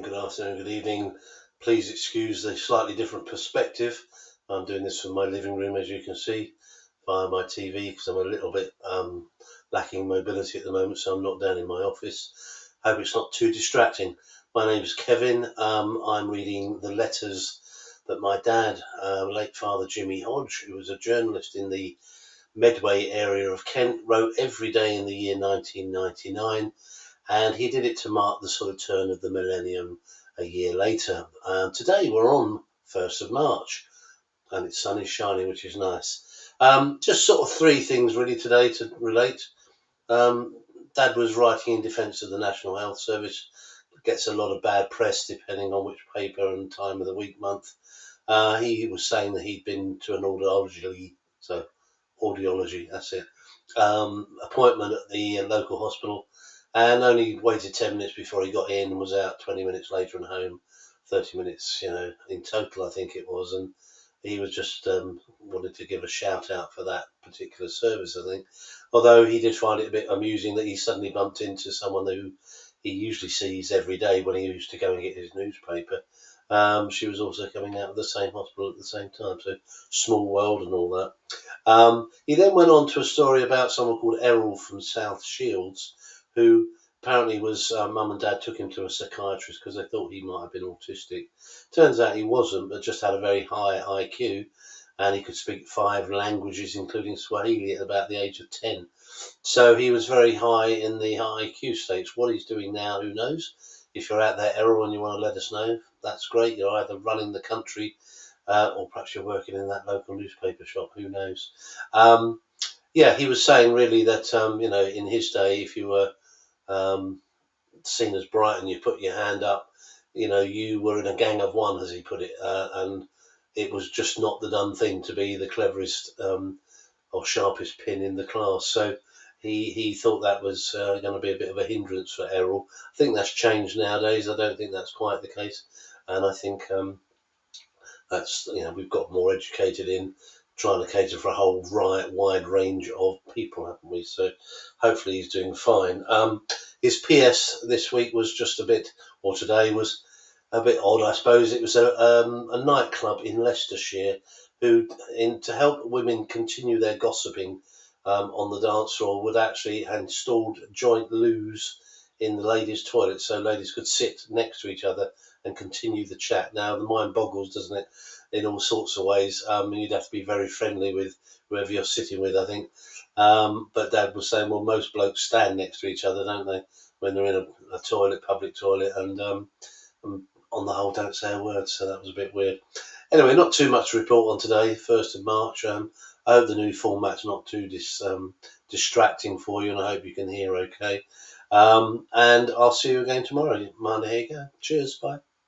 morning, good afternoon, good evening. Please excuse the slightly different perspective. I'm doing this from my living room, as you can see, via my TV, because I'm a little bit lacking mobility at the moment, so I'm not down in my office. Hope it's not too distracting. My name is Kevin. I'm reading the letters that my dad, late Father Jimmy Hodge, who was a journalist in the Medway area of Kent, wrote every day in the year 1999. And he did it to mark the sort of turn of the millennium a year later. Today we're on 1st of March and the sun is shining, which is nice. Just sort of three things really today to relate. Dad was writing in defence of the National Health Service. Gets a lot of bad press depending on which paper and time of the week, month. He was saying that he'd been to an audiology, that's it, appointment at the local hospital, and only waited 10 minutes before he got in and was out 20 minutes later and home 30 minutes, in total, I think it was. And he was just wanted to give a shout out for that particular service, I think. Although he did find it a bit amusing that he suddenly bumped into someone who he usually sees every day when he used to go and get his newspaper. She was also coming out of the same hospital at the same time, so small world and all that. He then went on to a story about someone called Errol from South Shields, who apparently was mum and dad took him to a psychiatrist because they thought he might have been autistic. Turns out he wasn't, but just had a very high IQ, and he could speak 5 languages, including Swahili, at about the age of 10. So he was very high in the IQ stakes. What he's doing now, who knows? If you're out there, Errol, and you want to let us know, that's great. You're either running the country or perhaps you're working in that local newspaper shop, who knows? He was saying really that, in his day, if you were seen as bright and you put your hand up, you were in a gang of one, as he put it, and it was just not the done thing to be the cleverest or sharpest pin in the class. So he thought that was going to be a bit of a hindrance for Errol. I think that's changed nowadays. I don't think that's quite the case, and I think that's we've got more educated in trying to cater for a whole wide range of people, haven't we? So hopefully he's doing fine. His PS this week was just today was a bit odd, I suppose. It was a nightclub in Leicestershire to help women continue their gossiping on the dance floor, would actually installed joint loos in the ladies' toilet so ladies could sit next to each other and continue the chat. Now, the mind boggles, doesn't it, in all sorts of ways. You'd have to be very friendly with whoever you're sitting with, I think. But Dad was saying, well, most blokes stand next to each other, don't they, when they're in a toilet, public toilet, and on the whole, don't say a word. So that was a bit weird. Anyway, not too much to report on today, 1st of March. I hope the new format's not too distracting for you, and I hope you can hear okay. And I'll see you again tomorrow. Mind, here you go. Cheers, bye.